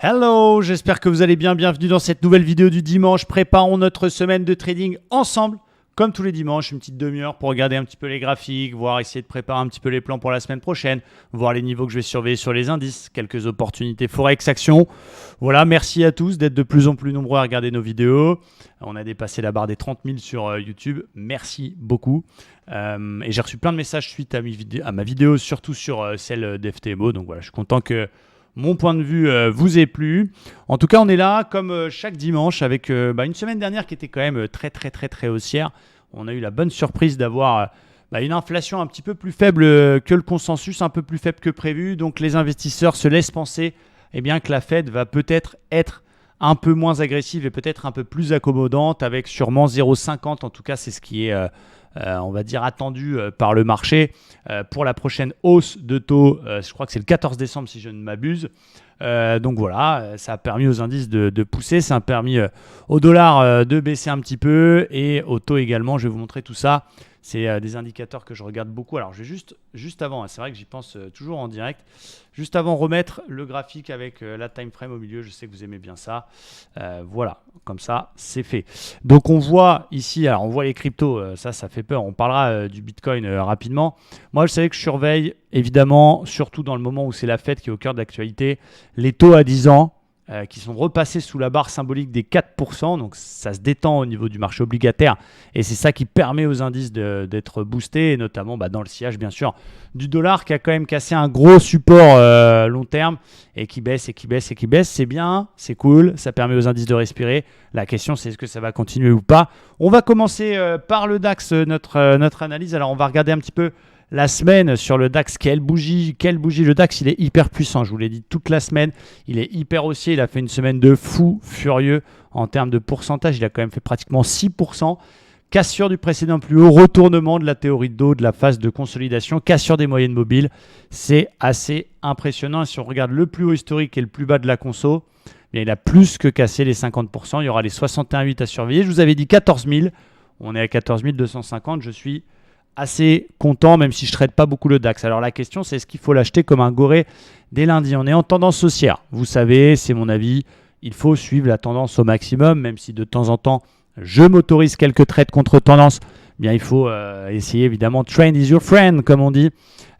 Hello, j'espère que vous allez bien. Bienvenue dans cette nouvelle vidéo du dimanche. Préparons notre semaine de trading ensemble. Comme tous les dimanches, une petite demi-heure pour regarder un petit peu les graphiques, voir, essayer de préparer un petit peu les plans pour la semaine prochaine, voir les niveaux que je vais surveiller sur les indices, quelques opportunités Forex Action. Voilà, merci à tous d'être de plus en plus nombreux à regarder nos vidéos. On a dépassé la barre des 30 000 sur YouTube. Merci beaucoup. Et j'ai reçu plein de messages suite à ma vidéo, surtout sur celle d'FTMO. Donc voilà, je suis content que mon point de vue vous ait plu. En tout cas, on est là comme chaque dimanche avec une semaine dernière qui était quand même très haussière. On a eu la bonne surprise d'avoir une inflation un petit peu plus faible que le consensus, un peu plus faible que prévu. Donc les investisseurs se laissent penser que la Fed va peut-être être un peu moins agressive et peut-être un peu plus accommodante avec sûrement 0,50. En tout cas, c'est ce qui est on va dire attendu par le marché pour la prochaine hausse de taux. Je crois que c'est le 14 décembre si je ne m'abuse. Donc voilà, ça a permis aux indices de pousser, ça a permis au dollar de baisser un petit peu et au taux également. Je vais vous montrer tout ça. C'est des indicateurs que je regarde beaucoup. Alors, je vais juste avant, c'est vrai que j'y pense toujours en direct, juste avant remettre le graphique avec la time frame au milieu. Je sais que vous aimez bien ça. Voilà, comme ça, c'est fait. Donc, on voit ici, alors on voit les cryptos, ça fait peur. On parlera du Bitcoin rapidement. Moi, je savais que je surveille, évidemment, surtout dans le moment où c'est la Fed qui est au cœur de l'actualité, les taux à 10 ans. Qui sont repassés sous la barre symbolique des 4%, donc ça se détend au niveau du marché obligataire et c'est ça qui permet aux indices d'être boostés, et notamment dans le sillage bien sûr du dollar qui a quand même cassé un gros support long terme et qui baisse, c'est bien, c'est cool, ça permet aux indices de respirer. La question c'est est-ce que ça va continuer ou pas. On va commencer par le DAX, notre analyse. Alors on va regarder un petit peu la semaine sur le DAX, quelle bougie. Le DAX, il est hyper puissant, je vous l'ai dit toute la semaine. Il est hyper haussier, il a fait une semaine de fou furieux en termes de pourcentage. Il a quand même fait pratiquement 6%. Cassure du précédent plus haut, retournement de la théorie de dos, de la phase de consolidation, cassure des moyennes mobiles. C'est assez impressionnant. Et si on regarde le plus haut historique et le plus bas de la conso, il a plus que cassé les 50%. Il y aura les 61,8 à surveiller. Je vous avais dit 14 000. On est à 14 250. Je suis assez content, même si je ne trade pas beaucoup le DAX. Alors la question, c'est est-ce qu'il faut l'acheter comme un goré dès lundi? On est en tendance haussière. Vous savez, c'est mon avis. Il faut suivre la tendance au maximum, même si de temps en temps, je m'autorise quelques trades contre tendance. Il faut essayer évidemment. Trend is your friend, comme on dit.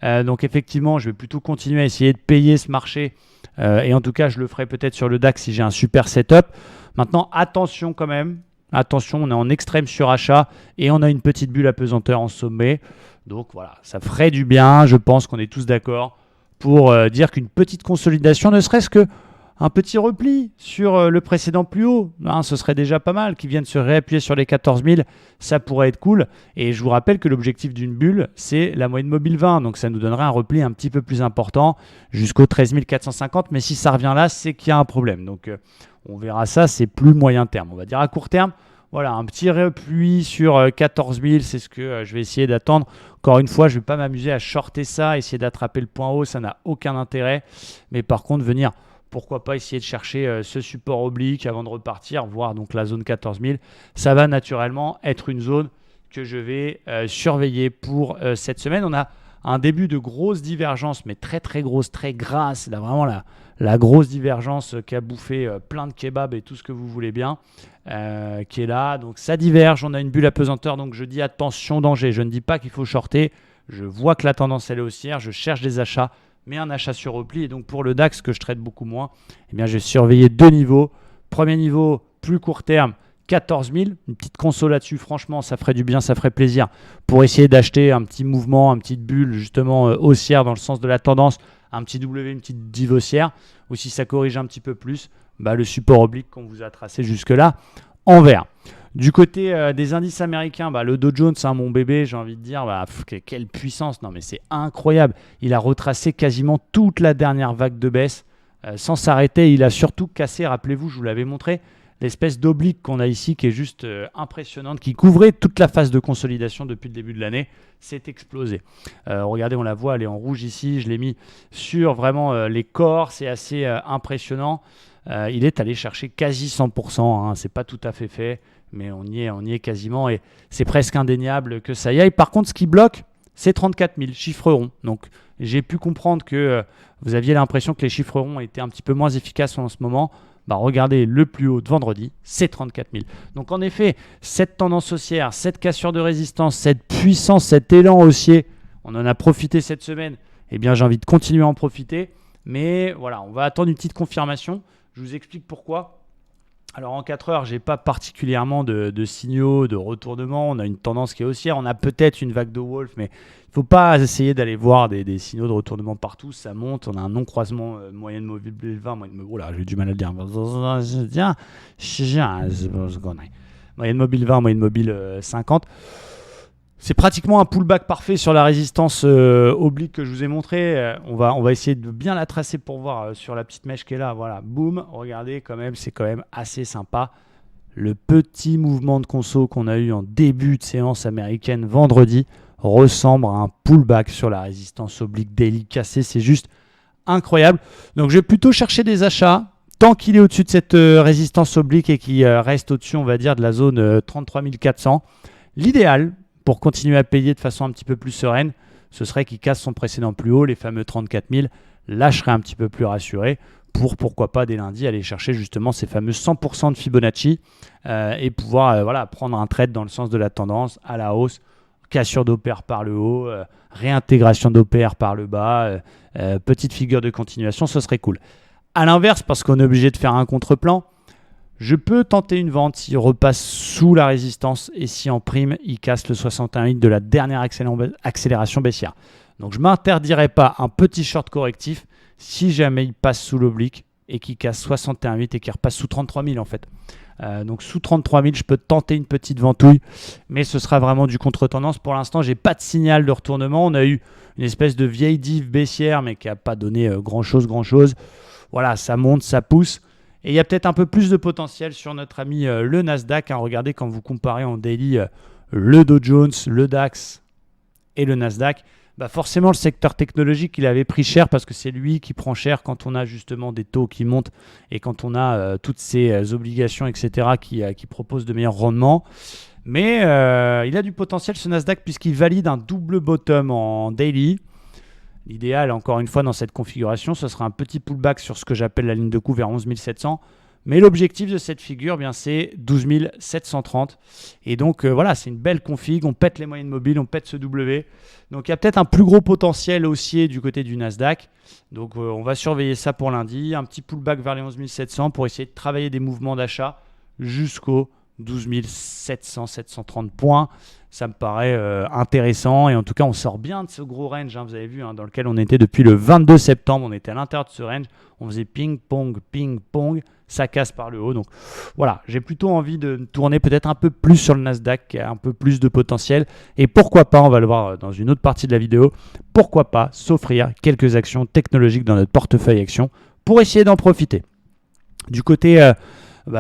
Donc effectivement, je vais plutôt continuer à essayer de payer ce marché. Et en tout cas, je le ferai peut-être sur le DAX si j'ai un super setup. Maintenant, attention quand même. Attention, on est en extrême surachat et on a une petite bulle à pesanteur en sommet. Donc voilà, ça ferait du bien. Je pense qu'on est tous d'accord pour dire qu'une petite consolidation, ne serait-ce qu'un petit repli sur le précédent plus haut, ce serait déjà pas mal. Qu'ils viennent se réappuyer sur les 14 000, ça pourrait être cool. Et je vous rappelle que l'objectif d'une bulle, c'est la moyenne mobile 20. Donc ça nous donnerait un repli un petit peu plus important jusqu'au 13 450. Mais si ça revient là, c'est qu'il y a un problème. Donc on verra ça, c'est plus moyen terme. On va dire à court terme, voilà, un petit repli sur 14 000, c'est ce que je vais essayer d'attendre. Encore une fois, je ne vais pas m'amuser à shorter ça, essayer d'attraper le point haut, ça n'a aucun intérêt. Mais par contre, pourquoi pas essayer de chercher ce support oblique avant de repartir, voir donc la zone 14 000. Ça va naturellement être une zone que je vais surveiller pour cette semaine. On a un début de grosse divergence, mais très grosse, très grasse. Là, vraiment la grosse divergence qui a bouffé plein de kebabs et tout ce que vous voulez bien, qui est là. Donc ça diverge, on a une bulle à pesanteur, donc je dis attention, danger. Je ne dis pas qu'il faut shorter. Je vois que la tendance elle est haussière, je cherche des achats, mais un achat sur repli. Et donc pour le DAX, que je trade beaucoup moins, j'ai surveillé deux niveaux. Premier niveau, plus court terme, 14 000, une petite conso là-dessus, franchement, ça ferait du bien, ça ferait plaisir pour essayer d'acheter un petit mouvement, une petite bulle justement haussière dans le sens de la tendance, un petit W, une petite div haussière, ou si ça corrige un petit peu plus, le support oblique qu'on vous a tracé jusque-là en vert. Du côté des indices américains, le Dow Jones, mon bébé, j'ai envie de dire, quelle puissance, non mais c'est incroyable. Il a retracé quasiment toute la dernière vague de baisse sans s'arrêter. Il a surtout cassé, rappelez-vous, je vous l'avais montré, l'espèce d'oblique qu'on a ici qui est juste impressionnante, qui couvrait toute la phase de consolidation depuis le début de l'année, c'est explosé. Regardez, on la voit, elle est en rouge ici, je l'ai mis sur vraiment les corps, c'est assez impressionnant. Il est allé chercher quasi 100%, c'est pas tout à fait mais on y est quasiment et c'est presque indéniable que ça y aille. Par contre, ce qui bloque, c'est 34 000, chiffre rond. Donc, j'ai pu comprendre que vous aviez l'impression que les chiffres ronds étaient un petit peu moins efficaces en ce moment. Bah, regardez le plus haut de vendredi, c'est 34 000. Donc, en effet, cette tendance haussière, cette cassure de résistance, cette puissance, cet élan haussier, on en a profité cette semaine. Eh bien, j'ai envie de continuer à en profiter. Mais voilà, on va attendre une petite confirmation. Je vous explique pourquoi. Alors en 4 heures, je n'ai pas particulièrement de signaux de retournement. On a une tendance qui est haussière. On a peut-être une vague de Wolf, mais il ne faut pas essayer d'aller voir des signaux de retournement partout. Ça monte. On a un non-croisement moyenne mobile 20. Oh là, j'ai du mal à le dire. Moyenne mobile 20, moyenne mobile 50. C'est pratiquement un pullback parfait sur la résistance oblique que je vous ai montré. On va essayer de bien la tracer pour voir sur la petite mèche qui est là. Voilà, boum, regardez quand même, c'est quand même assez sympa. Le petit mouvement de conso qu'on a eu en début de séance américaine vendredi ressemble à un pullback sur la résistance oblique daily cassée. C'est juste incroyable. Donc je vais plutôt chercher des achats tant qu'il est au-dessus de cette résistance oblique et qu'il reste au-dessus, on va dire, de la zone 33 400. L'idéal, pour continuer à payer de façon un petit peu plus sereine, ce serait qu'il casse son précédent plus haut, les fameux 34 000. Là, je serais un petit peu plus rassuré pour, pourquoi pas, dès lundi, aller chercher justement ces fameux 100% de Fibonacci et pouvoir prendre un trade dans le sens de la tendance à la hausse, cassure d'OPR par le haut, réintégration d'OPR par le bas, petite figure de continuation, ce serait cool. À l'inverse, parce qu'on est obligé de faire un contre-plan, je peux tenter une vente s'il repasse sous la résistance et si en prime, il casse le 61,8 de la dernière accélération baissière. Donc, je ne m'interdirai pas un petit short correctif si jamais il passe sous l'oblique et qu'il casse 61,8 et qu'il repasse sous 33 000 en fait. Donc, sous 33 000, je peux tenter une petite ventouille, mais ce sera vraiment du contre-tendance. Pour l'instant, je n'ai pas de signal de retournement. On a eu une espèce de vieille div baissière, mais qui n'a pas donné grand-chose. Voilà, ça monte, ça pousse. Et il y a peut-être un peu plus de potentiel sur notre ami le Nasdaq. Regardez, quand vous comparez en daily le Dow Jones, le DAX et le Nasdaq, bah forcément le secteur technologique, il avait pris cher parce que c'est lui qui prend cher quand on a justement des taux qui montent et quand on a toutes ces obligations, etc., qui proposent de meilleurs rendements. Mais il a du potentiel ce Nasdaq puisqu'il valide un double bottom en daily. L'idéal, encore une fois, dans cette configuration, ce sera un petit pullback sur ce que j'appelle la ligne de coup vers 11 700. Mais l'objectif de cette figure, bien, c'est 12 730. Et donc, voilà, c'est une belle config. On pète les moyennes mobiles, on pète ce W. Donc, il y a peut-être un plus gros potentiel haussier du côté du Nasdaq. Donc, on va surveiller ça pour lundi. Un petit pullback vers les 11 700 pour essayer de travailler des mouvements d'achat jusqu'au 12 700, 730 points. Ça me paraît intéressant et en tout cas on sort bien de ce gros range, vous avez vu, dans lequel on était depuis le 22 septembre, on était à l'intérieur de ce range, on faisait ping-pong, ça casse par le haut. Donc voilà, j'ai plutôt envie de tourner peut-être un peu plus sur le Nasdaq qui a un peu plus de potentiel et pourquoi pas, on va le voir dans une autre partie de la vidéo, pourquoi pas s'offrir quelques actions technologiques dans notre portefeuille actions pour essayer d'en profiter. Du côté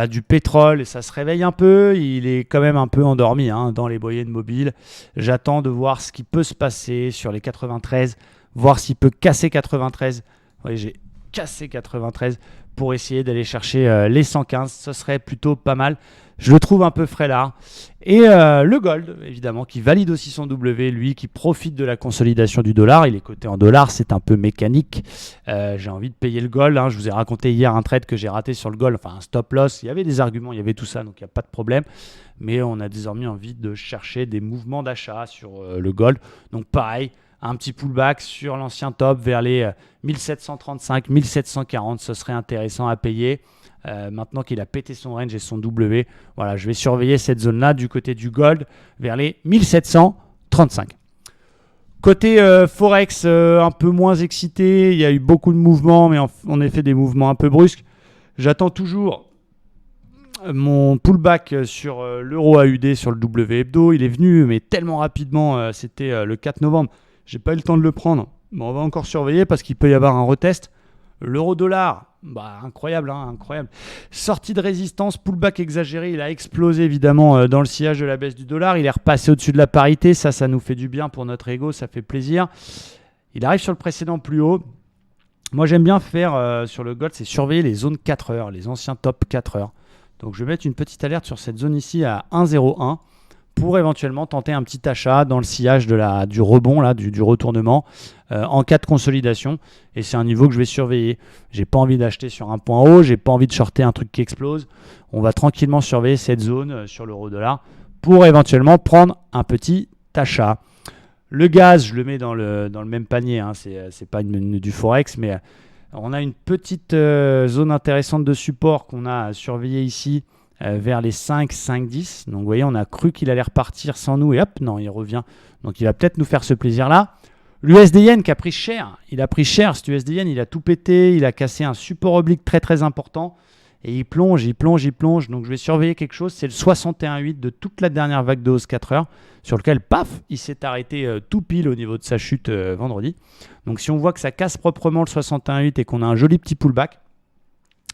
du pétrole, et ça se réveille un peu, il est quand même un peu endormi dans les moyennes mobiles. J'attends de voir ce qui peut se passer sur les 93, voir s'il peut casser 93. Oui, j'ai cassé 93 pour essayer d'aller chercher les 115, ce serait plutôt pas mal. Je le trouve un peu frais là. Et le gold, évidemment, qui valide aussi son W, lui, qui profite de la consolidation du dollar. Il est coté en dollars, c'est un peu mécanique. J'ai envie de payer le gold. Je vous ai raconté hier un trade que j'ai raté sur le gold, enfin un stop loss. Il y avait des arguments, il y avait tout ça, donc il n'y a pas de problème. Mais on a désormais envie de chercher des mouvements d'achat sur le gold. Donc pareil, un petit pullback sur l'ancien top vers les 1735, 1740, ce serait intéressant à payer. Maintenant qu'il a pété son range et son W, voilà, je vais surveiller cette zone-là du côté du gold vers les 1735. Côté Forex, un peu moins excité, il y a eu beaucoup de mouvements, mais en effet des mouvements un peu brusques. J'attends toujours mon pullback sur l'euro AUD sur le W hebdo. Il est venu, mais tellement rapidement, c'était le 4 novembre. J'ai pas eu le temps de le prendre. Bon, on va encore surveiller parce qu'il peut y avoir un retest. L'euro-dollar, incroyable, incroyable. Sortie de résistance, pullback exagéré, il a explosé évidemment dans le sillage de la baisse du dollar. Il est repassé au-dessus de la parité, ça nous fait du bien pour notre ego, ça fait plaisir. Il arrive sur le précédent plus haut. Moi, j'aime bien faire sur le gold, c'est surveiller les zones 4 heures, les anciens top 4 heures. Donc, je vais mettre une petite alerte sur cette zone ici à 1,01 pour éventuellement tenter un petit achat dans le sillage du rebond, là, du retournement en cas de consolidation. Et c'est un niveau que je vais surveiller. J'ai pas envie d'acheter sur un point haut, j'ai pas envie de shorter un truc qui explose. On va tranquillement surveiller cette zone sur l'euro-dollar pour éventuellement prendre un petit achat. Le gaz, je le mets dans le même panier, hein. C'est pas du forex, mais on a une petite zone intéressante de support qu'on a surveillée ici vers les 5,10. Donc vous voyez, on a cru qu'il allait repartir sans nous et hop, non, il revient. Donc il va peut-être nous faire ce plaisir-là. L'USD Yen qui a pris cher, cet USD Yen, il a tout pété, il a cassé un support oblique très très important et il plonge. Donc je vais surveiller quelque chose, c'est le 61,8 de toute la dernière vague de hausse 4 heures sur lequel, paf, il s'est arrêté tout pile au niveau de sa chute vendredi. Donc si on voit que ça casse proprement le 61,8 et qu'on a un joli petit pullback,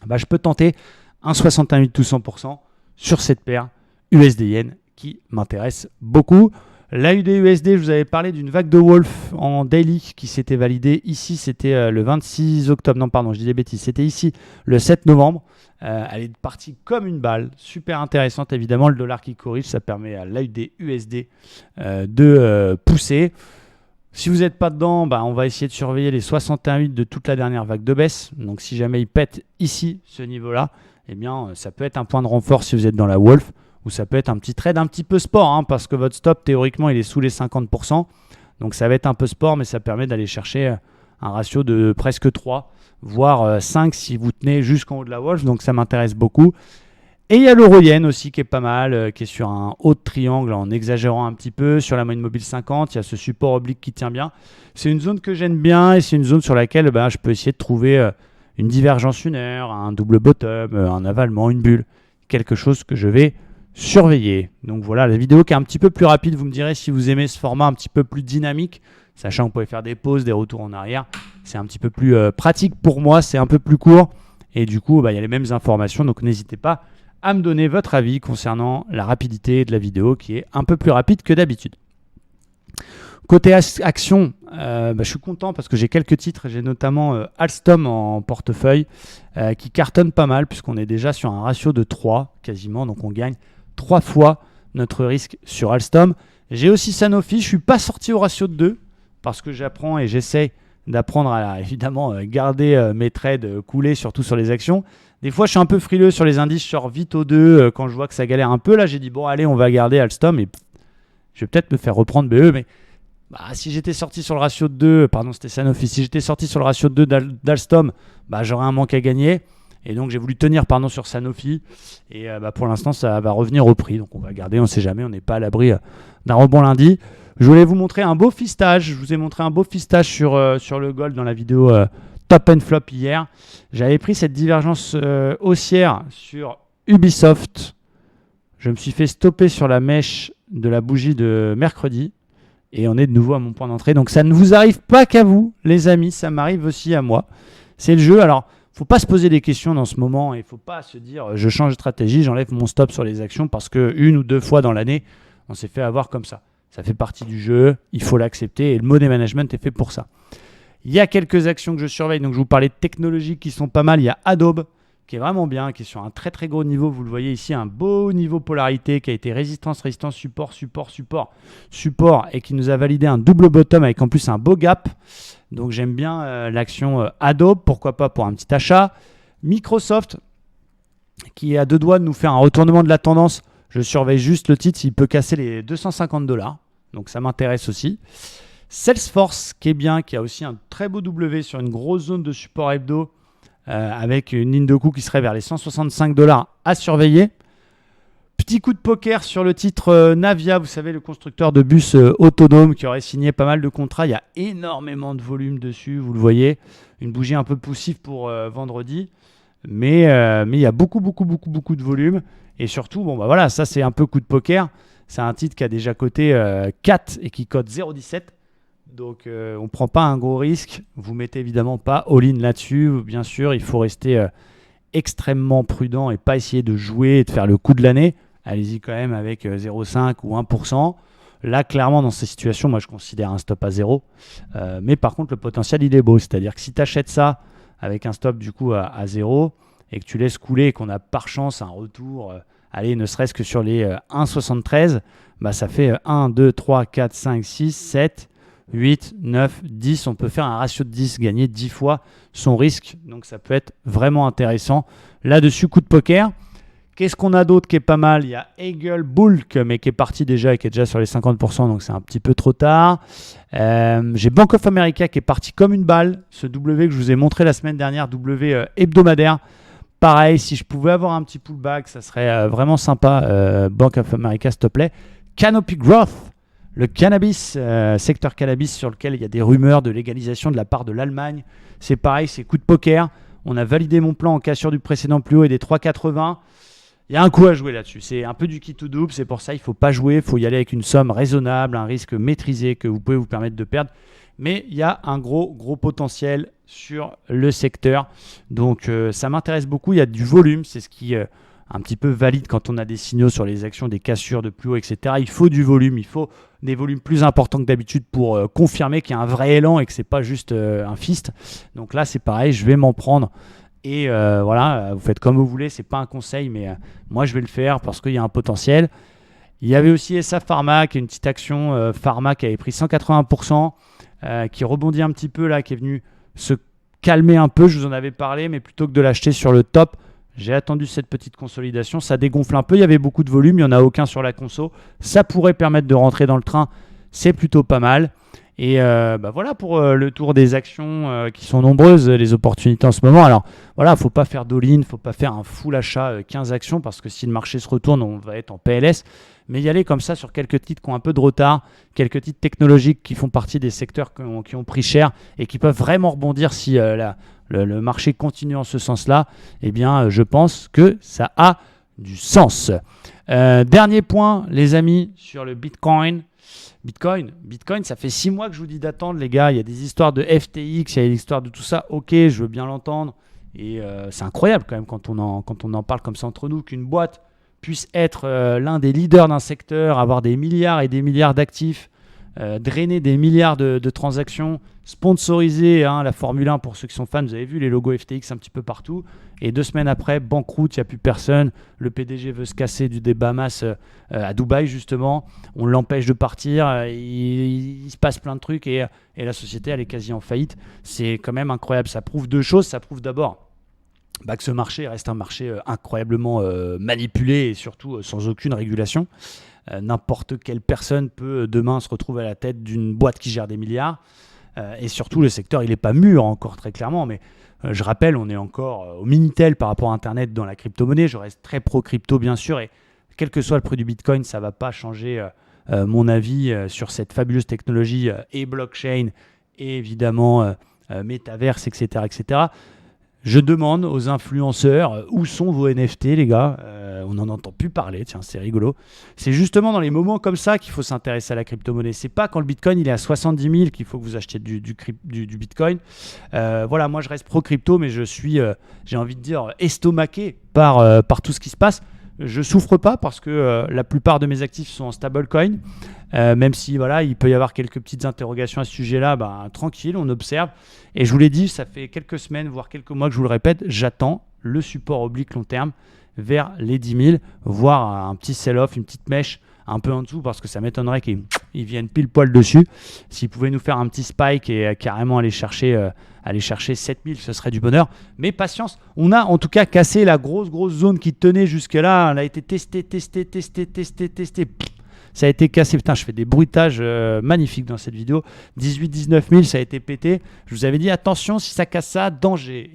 bah, je peux tenter un 68 tout 100% sur cette paire USD Yen qui m'intéresse beaucoup. L'AUD-USD, je vous avais parlé d'une vague de Wolf en daily qui s'était validée. Ici, c'était le 26 octobre. Non, pardon, je dis des bêtises. C'était ici le 7 novembre. Elle est partie comme une balle. Super intéressante, évidemment. Le dollar qui corrige, ça permet à l'AUD-USD de pousser. Si vous n'êtes pas dedans, bah, on va essayer de surveiller les 61,8 de toute la dernière vague de baisse. Donc, si jamais il pète ici, ce niveau-là, eh bien, ça peut être un point de renfort si vous êtes dans la Wolf. Ou ça peut être un petit trade un petit peu sport, hein, parce que votre stop, théoriquement, il est sous les 50%. Donc ça va être un peu sport, mais ça permet d'aller chercher un ratio de presque 3, voire 5 si vous tenez jusqu'en haut de la Wolf. Donc ça m'intéresse beaucoup. Et il y a l'euro-yen aussi qui est pas mal, qui est sur un haut de triangle en exagérant un petit peu. Sur la moyenne mobile 50, il y a ce support oblique qui tient bien. C'est une zone que j'aime bien et c'est une zone sur laquelle je peux essayer de trouver une divergence lunaire, un double bottom, un avalement, une bulle. Quelque chose que je vais surveiller. Donc voilà, la vidéo qui est un petit peu plus rapide, vous me direz si vous aimez ce format un petit peu plus dynamique, sachant que vous pouvez faire des pauses, des retours en arrière. C'est un petit peu plus pratique pour moi, c'est un peu plus court et du coup, il y a les mêmes informations, donc n'hésitez pas à me donner votre avis concernant la rapidité de la vidéo qui est un peu plus rapide que d'habitude. Côté action, je suis content parce que j'ai quelques titres, j'ai notamment Alstom en portefeuille qui cartonne pas mal puisqu'on est déjà sur un ratio de 3 quasiment, donc on gagne 3 fois notre risque sur Alstom. J'ai aussi Sanofi, je ne suis pas sorti au ratio de 2 parce que j'apprends et j'essaie d'apprendre à évidemment garder mes trades coulés, surtout sur les actions. Des fois, je suis un peu frileux sur les indices, je sors vite au 2 quand je vois que ça galère un peu. Là, j'ai dit, bon, allez, on va garder Alstom et je vais peut-être me faire reprendre BE, mais si j'étais sorti sur le ratio de 2, pardon, c'était Sanofi, si j'étais sorti sur le ratio de 2 d'Alstom, j'aurais un manque à gagner. Et donc, j'ai voulu tenir sur Sanofi. Et pour l'instant, ça va revenir au prix. Donc, on va garder, on ne sait jamais, on n'est pas à l'abri d'un rebond lundi. Je voulais vous montrer un beau fistage. Je vous ai montré un beau fistage sur le gold dans la vidéo Top and Flop hier. J'avais pris cette divergence haussière sur Ubisoft. Je me suis fait stopper sur la mèche de la bougie de mercredi. Et on est de nouveau à mon point d'entrée. Donc ça ne vous arrive pas qu'à vous, les amis. Ça m'arrive aussi à moi. C'est le jeu. Alors, il ne faut pas se poser des questions dans ce moment. Il ne faut pas se dire, je change de stratégie, j'enlève mon stop sur les actions parce qu'une ou deux fois dans l'année, on s'est fait avoir comme ça. Ça fait partie du jeu. Il faut l'accepter. Et le money management est fait pour ça. Il y a quelques actions que je surveille. Donc, je vous parlais de technologies qui sont pas mal. Il y a Adobe qui est vraiment bien, qui est sur un très très gros niveau. Vous le voyez ici, un beau niveau polarité qui a été résistance, résistance, support, support, support, support et qui nous a validé un double bottom avec en plus un beau gap. Donc j'aime bien l'action Adobe, pourquoi pas pour un petit achat. Microsoft qui est à deux doigts de nous faire un retournement de la tendance. Je surveille juste le titre, il peut casser les $250. Donc ça m'intéresse aussi. Salesforce qui est bien, qui a aussi un très beau W sur une grosse zone de support hebdo. Avec une ligne de coût qui serait vers les $165 à surveiller. Petit coup de poker sur le titre Navia, vous savez, le constructeur de bus autonome qui aurait signé pas mal de contrats. Il y a énormément de volume dessus, vous le voyez. Une bougie un peu poussive pour vendredi. Mais il y a beaucoup de volume. Et surtout, ça c'est un peu coup de poker. C'est un titre qui a déjà coté 4 et qui cote 0,17. Donc, on ne prend pas un gros risque. Vous ne mettez évidemment pas all-in là-dessus. Bien sûr, il faut rester extrêmement prudent et pas essayer de jouer et de faire le coup de l'année. Allez-y quand même avec 0,5 ou 1%. Là, clairement, dans ces situations, moi, je considère un stop à 0. Mais par contre, le potentiel, il est beau. C'est-à-dire que si tu achètes ça avec un stop du coup à 0 et que tu laisses couler et qu'on a par chance un retour allez, ne serait-ce que sur les 1,73, bah, ça fait 1, 2, 3, 4, 5, 6, 7, 8, 9, 10. On peut faire un ratio de 10, gagner 10 fois son risque. Donc ça peut être vraiment intéressant. Là-dessus, coup de poker. Qu'est-ce qu'on a d'autre qui est pas mal? Il y a Eagle Bulk, mais qui est parti déjà et qui est déjà sur les 50%, donc c'est un petit peu trop tard. J'ai Bank of America qui est parti comme une balle. Ce W que je vous ai montré la semaine dernière, W hebdomadaire. Pareil, si je pouvais avoir un petit pullback, ça serait vraiment sympa. Bank of America, s'il te plaît. Canopy Growth, le cannabis, secteur cannabis sur lequel il y a des rumeurs de légalisation de la part de l'Allemagne. C'est pareil, c'est coup de poker. On a validé mon plan en cassure du précédent plus haut et des 3,80. Il y a un coup à jouer là-dessus. C'est un peu du qui tout double. C'est pour ça qu'il ne faut pas jouer. Il faut y aller avec une somme raisonnable, un risque maîtrisé que vous pouvez vous permettre de perdre. Mais il y a un gros potentiel sur le secteur. Donc ça m'intéresse beaucoup. Il y a du volume. C'est ce qui un petit peu valide quand on a des signaux sur les actions, des cassures de plus haut, etc. Il faut du volume. Il faut des volumes plus importants que d'habitude pour confirmer qu'il y a un vrai élan et que ce n'est pas juste un fist. Donc là, c'est pareil. Je vais m'en prendre. Et voilà, vous faites comme vous voulez, c'est pas un conseil, mais moi je vais le faire parce qu'il y a un potentiel. Il y avait aussi SA Pharma, qui est une petite action pharma qui avait pris 180%, qui rebondit un petit peu là, qui est venu se calmer un peu. Je vous en avais parlé, mais plutôt que de l'acheter sur le top, j'ai attendu cette petite consolidation. Ça dégonfle un peu, il y avait beaucoup de volume, il n'y en a aucun sur la conso. Ça pourrait permettre de rentrer dans le train, c'est plutôt pas mal. Et voilà pour le tour des actions qui sont nombreuses, les opportunités en ce moment. Alors voilà, il ne faut pas faire d'all-in, il ne faut pas faire un full achat 15 actions parce que si le marché se retourne, on va être en PLS. Mais y aller comme ça sur quelques titres qui ont un peu de retard, quelques titres technologiques qui font partie des secteurs qui ont pris cher et qui peuvent vraiment rebondir si le marché continue en ce sens-là, eh bien je pense que ça a du sens. Dernier point, les amis, sur le Bitcoin, ça fait 6 mois que je vous dis d'attendre, les gars. Il y a des histoires de FTX, il y a des histoires de tout ça. Ok, je veux bien l'entendre. Et c'est incroyable quand même quand on en parle comme ça entre nous, qu'une boîte puisse être l'un des leaders d'un secteur, avoir des milliards et des milliards d'actifs, drainer des milliards de transactions, sponsoriser la Formule 1 pour ceux qui sont fans. Vous avez vu les logos FTX un petit peu partout. Et 2 semaines après, banqueroute, il n'y a plus personne. Le PDG veut se casser des Bahamas à Dubaï, justement. On l'empêche de partir. Il se passe plein de trucs et la société, elle est quasi en faillite. C'est quand même incroyable. Ça prouve 2 choses. Ça prouve d'abord que ce marché reste un marché incroyablement manipulé et surtout sans aucune régulation. N'importe quelle personne peut demain se retrouver à la tête d'une boîte qui gère des milliards. Et surtout, le secteur, il n'est pas mûr encore très clairement, mais je rappelle, on est encore au Minitel par rapport à Internet dans la crypto-monnaie. Je reste très pro-crypto, bien sûr, et quel que soit le prix du Bitcoin, ça ne va pas changer mon avis sur cette fabuleuse technologie et blockchain, et évidemment métaverse, etc., etc. Je demande aux influenceurs où sont vos NFT, les gars. On n'en entend plus parler, tiens, c'est rigolo. C'est justement dans les moments comme ça qu'il faut s'intéresser à la crypto-monnaie. C'est pas quand le Bitcoin il est à 70 000 qu'il faut que vous achetiez du Bitcoin. Voilà, moi je reste pro-crypto, mais je suis, j'ai envie de dire, estomaqué par tout ce qui se passe. Je souffre pas parce que la plupart de mes actifs sont en stablecoin. Même si voilà, il peut y avoir quelques petites interrogations à ce sujet-là, tranquille, on observe. Et je vous l'ai dit, ça fait quelques semaines, voire quelques mois que je vous le répète, j'attends le support oblique long terme vers les 10 000, voire un petit sell-off, une petite mèche un peu en dessous, parce que ça m'étonnerait qu'ils viennent pile poil dessus. S'ils pouvaient nous faire un petit spike et carrément aller chercher 7 000, ce serait du bonheur. Mais patience, on a en tout cas cassé la grosse zone qui tenait jusque-là. Elle a été testée. Ça a été cassé. Putain, je fais des bruitages magnifiques dans cette vidéo. 18-19 000, ça a été pété. Je vous avais dit, attention, si ça casse ça, danger.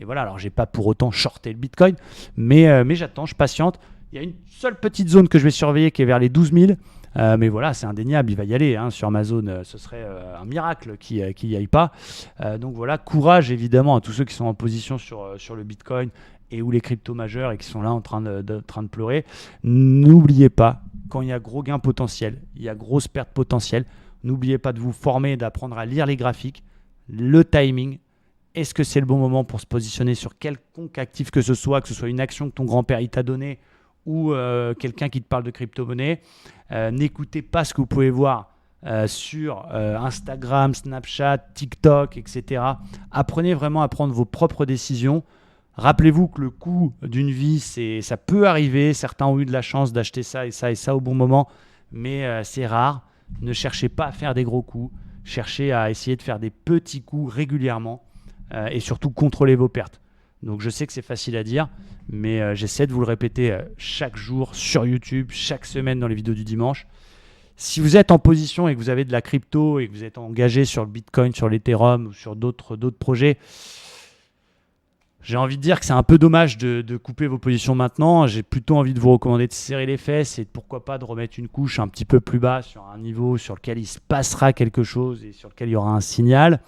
Et voilà, alors j'ai pas pour autant shorté le Bitcoin, mais j'attends, je patiente. Il y a une seule petite zone que je vais surveiller qui est vers les 12 000. Mais voilà, c'est indéniable, il va y aller. Sur ma zone, ce serait un miracle qu'il n'y aille pas. Donc voilà, courage évidemment à tous ceux qui sont en position sur le Bitcoin et ou les cryptos majeurs et qui sont là en train de pleurer. N'oubliez pas, quand il y a gros gain potentiel, il y a grosse perte potentielle, n'oubliez pas de vous former, d'apprendre à lire les graphiques, le timing. Est-ce que c'est le bon moment pour se positionner sur quelconque actif que ce soit une action que ton grand-père il t'a donnée ou quelqu'un qui te parle de crypto-monnaie. N'écoutez pas ce que vous pouvez voir sur Instagram, Snapchat, TikTok, etc. Apprenez vraiment à prendre vos propres décisions. Rappelez-vous que le coût d'une vie, ça peut arriver. Certains ont eu de la chance d'acheter ça et ça et ça au bon moment, mais c'est rare. Ne cherchez pas à faire des gros coups. Cherchez à essayer de faire des petits coups régulièrement et surtout contrôler vos pertes. Donc je sais que c'est facile à dire, mais j'essaie de vous le répéter chaque jour sur YouTube, chaque semaine dans les vidéos du dimanche. Si vous êtes en position et que vous avez de la crypto et que vous êtes engagé sur le Bitcoin, sur l'Ethereum ou sur d'autres projets, j'ai envie de dire que c'est un peu dommage de couper vos positions maintenant. J'ai plutôt envie de vous recommander de serrer les fesses et pourquoi pas de remettre une couche un petit peu plus bas sur un niveau sur lequel il se passera quelque chose et sur lequel il y aura un signal.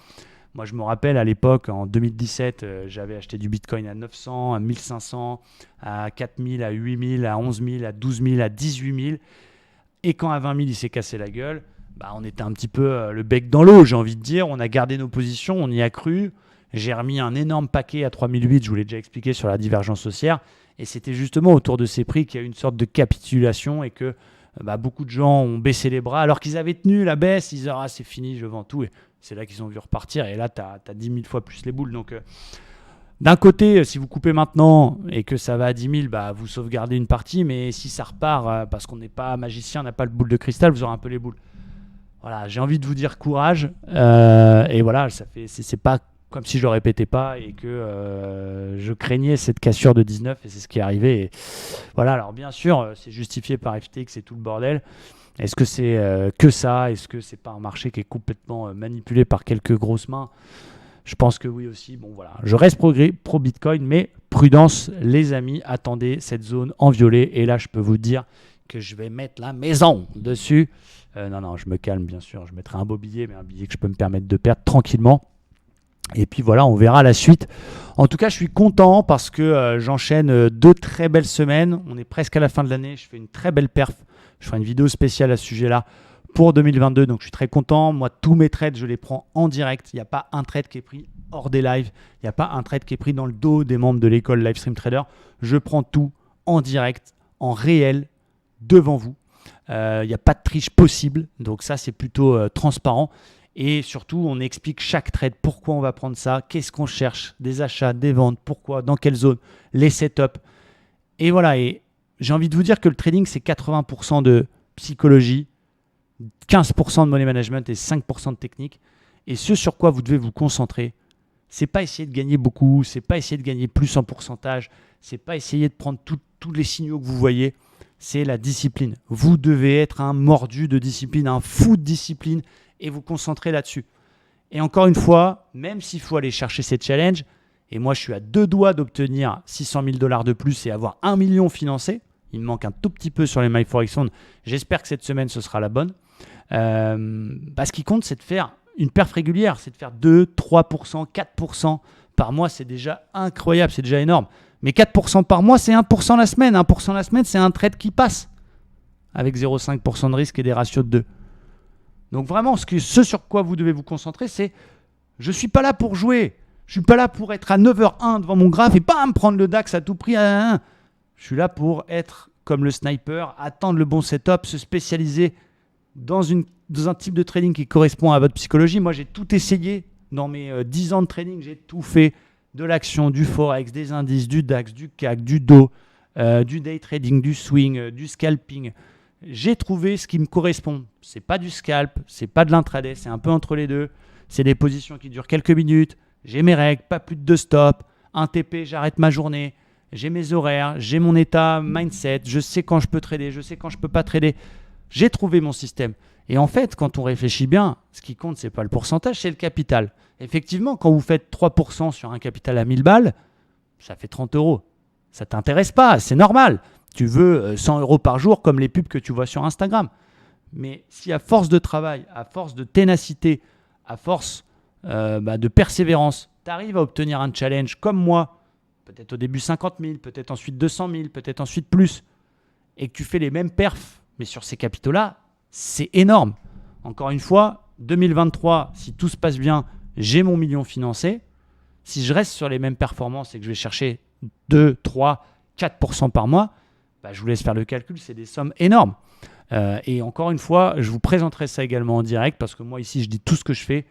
Moi, je me rappelle à l'époque, en 2017, j'avais acheté du Bitcoin à 900, à 1500, à 4000, à 8000, à 11 000, à 12 000, à 18 000. Et quand à 20 000, il s'est cassé la gueule, on était un petit peu le bec dans l'eau, j'ai envie de dire. On a gardé nos positions, on y a cru. J'ai remis un énorme paquet à 3008, je vous l'ai déjà expliqué sur la divergence haussière. Et c'était justement autour de ces prix qu'il y a eu une sorte de capitulation et que beaucoup de gens ont baissé les bras alors qu'ils avaient tenu la baisse. Ils disaient « Ah, c'est fini, je vends tout ». Et c'est là qu'ils ont vu repartir. Et là, tu as 10 000 fois plus les boules. Donc, d'un côté, si vous coupez maintenant et que ça va à 10 000, vous sauvegardez une partie. Mais si ça repart, parce qu'on n'est pas magicien, on n'a pas le boule de cristal, vous aurez un peu les boules. Voilà, j'ai envie de vous dire courage. Et voilà, c'est pas comme si je le répétais pas et que je craignais cette cassure de 19 et c'est ce qui est arrivé. Et voilà, alors bien sûr, c'est justifié par FTX et tout le bordel. Est-ce que c'est que ça? Est-ce que c'est pas un marché qui est complètement manipulé par quelques grosses mains? Je pense que oui aussi. Bon voilà, je reste pro Bitcoin, mais prudence les amis, attendez cette zone en violet et là je peux vous dire que je vais mettre la maison dessus. Non, je me calme bien sûr, je mettrai un beau billet, mais un billet que je peux me permettre de perdre tranquillement. Et puis voilà, on verra la suite. En tout cas, je suis content parce que j'enchaîne 2 très belles semaines. On est presque à la fin de l'année, je fais une très belle perf. Je ferai une vidéo spéciale à ce sujet-là pour 2022, donc je suis très content. Moi, tous mes trades, je les prends en direct. Il n'y a pas un trade qui est pris hors des lives. Il n'y a pas un trade qui est pris dans le dos des membres de l'école Livestream Trader. Je prends tout en direct, en réel, devant vous. Il n'y a pas de triche possible, donc ça, c'est plutôt transparent. Et surtout, on explique chaque trade, pourquoi on va prendre ça, qu'est-ce qu'on cherche, des achats, des ventes, pourquoi, dans quelle zone, les setups. Et voilà, et j'ai envie de vous dire que le trading, c'est 80% de psychologie, 15% de money management et 5% de technique. Et ce sur quoi vous devez vous concentrer, c'est pas essayer de gagner beaucoup, c'est pas essayer de gagner plus en pourcentage, c'est pas essayer de prendre tous les signaux que vous voyez, c'est la discipline. Vous devez être un mordu de discipline, un fou de discipline et vous concentrer là-dessus. Et encore une fois, même s'il faut aller chercher ces challenges, et moi je suis à 2 doigts d'obtenir 600 000 $ de plus et avoir 1 million financé, il me manque un tout petit peu sur les MyForex Fund, j'espère que cette semaine ce sera la bonne. Ce qui compte, c'est de faire une perf régulière, c'est de faire 2, 3%, 4% par mois, c'est déjà incroyable, c'est déjà énorme. Mais 4% par mois, c'est 1% la semaine. 1% la semaine, c'est un trade qui passe avec 0,5% de risque et des ratios de 2. Donc vraiment, ce sur quoi vous devez vous concentrer, c'est je ne suis pas là pour jouer. Je ne suis pas là pour être à 9h01 devant mon graphe et pas me prendre le DAX à tout prix à 1. Je suis là pour être comme le sniper, attendre le bon setup, se spécialiser dans un type de trading qui correspond à votre psychologie. Moi, j'ai tout essayé dans mes 10 ans de trading. J'ai tout fait. De l'action, du forex, des indices, du DAX, du CAC, du DO, du day trading, du swing, du scalping. J'ai trouvé ce qui me correspond. C'est pas du scalp, c'est pas de l'intraday, c'est un peu entre les deux. C'est des positions qui durent quelques minutes. J'ai mes règles, pas plus de 2 stops. Un TP, j'arrête ma journée. J'ai mes horaires, j'ai mon état mindset. Je sais quand je peux trader, je sais quand je peux pas trader. J'ai trouvé mon système. Et en fait, quand on réfléchit bien, ce qui compte, c'est pas le pourcentage, c'est le capital. Effectivement, quand vous faites 3% sur un capital à 1000 balles, ça fait 30 €. Ça ne t'intéresse pas, c'est normal. Tu veux 100 € par jour comme les pubs que tu vois sur Instagram. Mais si à force de travail, à force de ténacité, à force de persévérance, tu arrives à obtenir un challenge comme moi, peut-être au début 50 000, peut-être ensuite 200 000, peut-être ensuite plus, et que tu fais les mêmes perfs, mais sur ces capitaux-là, c'est énorme. Encore une fois, 2023, si tout se passe bien, j'ai mon million financé. Si je reste sur les mêmes performances et que je vais chercher 2, 3, 4% par mois, je vous laisse faire le calcul, c'est des sommes énormes. Et encore une fois, je vous présenterai ça également en direct parce que moi ici, je dis tout ce que je fais.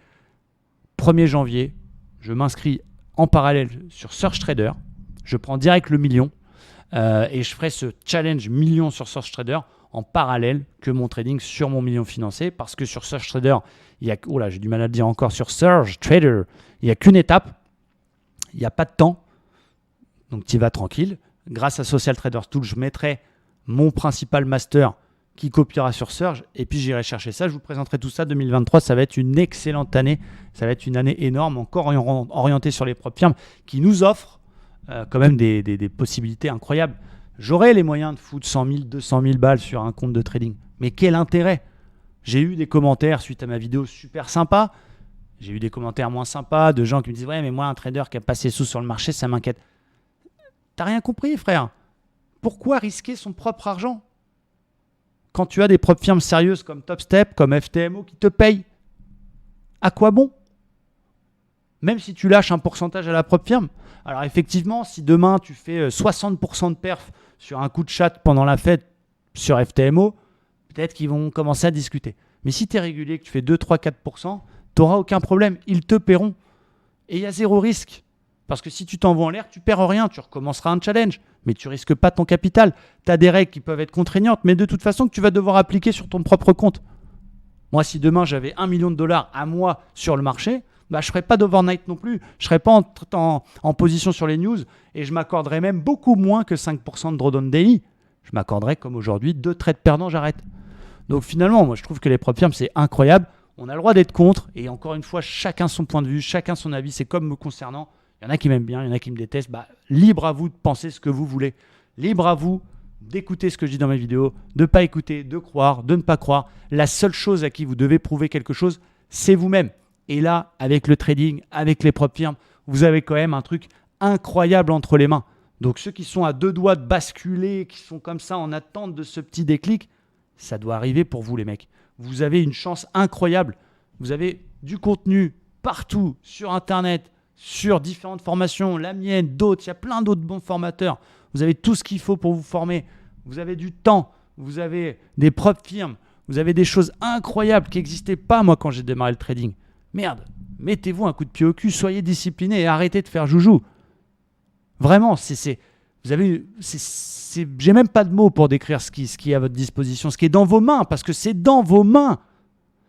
1er janvier, je m'inscris en parallèle sur Search Trader. je prends direct le million et je ferai ce challenge million sur Surge Trader en parallèle que mon trading sur mon million financé, parce que sur Surge Trader, il y a, oh là, j'ai du mal à le dire encore, sur Surge Trader, il n'y a qu'une étape, il n'y a pas de temps, donc tu y vas tranquille. Grâce à Social Traders Tool, je mettrai mon principal master qui copiera sur Surge, et puis j'irai chercher ça. Je vous présenterai tout ça. 2023, ça va être une excellente année. Ça va être une année énorme, encore orientée sur les propres firmes, qui nous offrent quand même des possibilités incroyables. J'aurai les moyens de foutre 100 000, 200 000 balles sur un compte de trading. Mais quel intérêt? J'ai eu des commentaires suite à ma vidéo super sympa. J'ai eu des commentaires moins sympas de gens qui me disent « Ouais, mais moi, un trader qui a passé sous sur le marché, ça m'inquiète. » T'as rien compris, frère. Pourquoi risquer son propre argent quand tu as des propres firmes sérieuses comme Topstep, comme FTMO qui te payent? À quoi bon? Même si tu lâches un pourcentage à la propre firme. Alors effectivement, si demain tu fais 60% de perf sur un coup de chat pendant la fête sur FTMO, peut-être qu'ils vont commencer à discuter. Mais si tu es régulier, que tu fais 2, 3, 4%, tu n'auras aucun problème. Ils te paieront. Et il y a zéro risque. Parce que si tu t'envoies en l'air, tu ne perds rien. Tu recommenceras un challenge. Mais tu ne risques pas ton capital. Tu as des règles qui peuvent être contraignantes, mais de toute façon que tu vas devoir appliquer sur ton propre compte. Moi, si demain j'avais $1 million à moi sur le marché, je ne ferais pas d'overnight non plus. Je ne serais pas en position sur les news et je m'accorderais même beaucoup moins que 5% de drawdown daily. Je m'accorderais comme aujourd'hui 2 trades perdants, j'arrête. Donc finalement, moi je trouve que les propres firmes, c'est incroyable. On a le droit d'être contre et encore une fois, chacun son point de vue, chacun son avis. C'est comme me concernant. Il y en a qui m'aiment bien, il y en a qui me détestent. Libre à vous de penser ce que vous voulez. Libre à vous d'écouter ce que je dis dans mes vidéos, de ne pas écouter, de croire, de ne pas croire. La seule chose à qui vous devez prouver quelque chose, c'est vous-même. Et là, avec le trading, avec les propres firmes, vous avez quand même un truc incroyable entre les mains. Donc ceux qui sont à 2 doigts de basculer, qui sont comme ça en attente de ce petit déclic, ça doit arriver pour vous les mecs. Vous avez une chance incroyable. Vous avez du contenu partout sur Internet, sur différentes formations, la mienne, d'autres, il y a plein d'autres bons formateurs. Vous avez tout ce qu'il faut pour vous former. Vous avez du temps, vous avez des propres firmes, vous avez des choses incroyables qui n'existaient pas moi quand j'ai démarré le trading. Merde, mettez-vous un coup de pied au cul, soyez discipliné et arrêtez de faire joujou. Vraiment, j'ai même pas de mots pour décrire ce qui est à votre disposition, ce qui est dans vos mains, parce que c'est dans vos mains.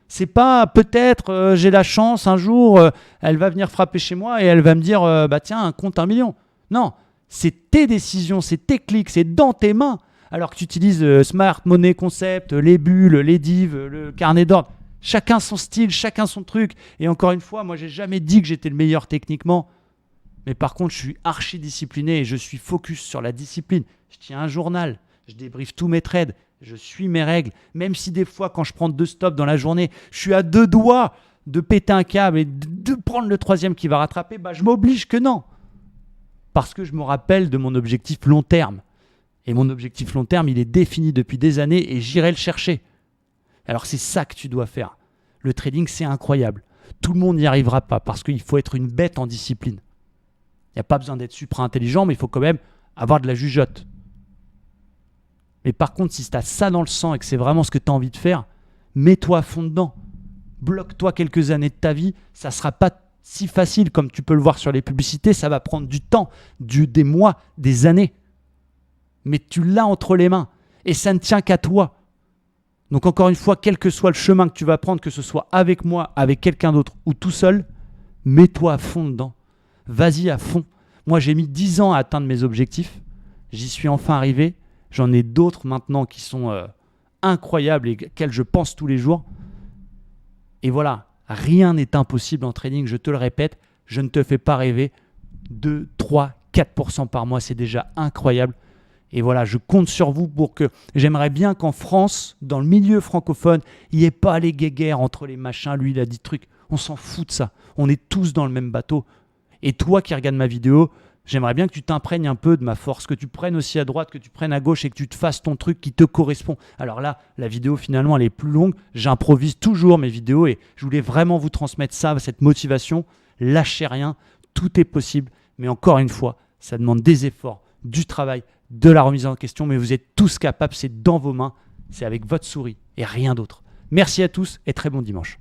C'est pas peut-être j'ai la chance un jour, elle va venir frapper chez moi et elle va me dire tiens, compte 1 million. Non, c'est tes décisions, c'est tes clics, c'est dans tes mains. Alors que tu utilises Smart Money Concept, les bulles, les divs, le carnet d'ordre. Chacun son style, chacun son truc. Et encore une fois, moi, j'ai jamais dit que j'étais le meilleur techniquement. Mais par contre, je suis archi discipliné et je suis focus sur la discipline. Je tiens un journal, je débriefe tous mes trades, je suis mes règles. Même si des fois, quand je prends 2 stops dans la journée, je suis à 2 doigts de péter un câble et de prendre le 3e qui va rattraper, je m'oblige que non. Parce que je me rappelle de mon objectif long terme. Et mon objectif long terme, il est défini depuis des années et j'irai le chercher. Alors c'est ça que tu dois faire. Le trading, c'est incroyable. Tout le monde n'y arrivera pas parce qu'il faut être une bête en discipline. Il n'y a pas besoin d'être super intelligent, mais il faut quand même avoir de la jugeote. Mais par contre, si tu as ça dans le sang et que c'est vraiment ce que tu as envie de faire, mets-toi à fond dedans. Bloque-toi quelques années de ta vie. Ça ne sera pas si facile comme tu peux le voir sur les publicités. Ça va prendre du temps, des mois, des années. Mais tu l'as entre les mains et ça ne tient qu'à toi. Donc encore une fois, quel que soit le chemin que tu vas prendre, que ce soit avec moi, avec quelqu'un d'autre ou tout seul, mets-toi à fond dedans. Vas-y à fond. Moi, j'ai mis 10 ans à atteindre mes objectifs. J'y suis enfin arrivé. J'en ai d'autres maintenant qui sont incroyables et auxquels je pense tous les jours. Et voilà, rien n'est impossible en trading, je te le répète. Je ne te fais pas rêver. 2, 3, 4% par mois, c'est déjà incroyable. Et voilà, je compte sur vous pour que... J'aimerais bien qu'en France, dans le milieu francophone, il n'y ait pas les guéguerres entre les machins. Lui, il a dit truc. On s'en fout de ça. On est tous dans le même bateau. Et toi qui regardes ma vidéo, j'aimerais bien que tu t'imprègnes un peu de ma force, que tu prennes aussi à droite, que tu prennes à gauche et que tu te fasses ton truc qui te correspond. Alors là, la vidéo finalement, elle est plus longue. J'improvise toujours mes vidéos et je voulais vraiment vous transmettre ça, cette motivation. Lâchez rien, tout est possible. Mais encore une fois, ça demande des efforts, du travail, de la remise en question. Mais vous êtes tous capables, c'est dans vos mains, c'est avec votre souris et rien d'autre. Merci à tous et très bon dimanche.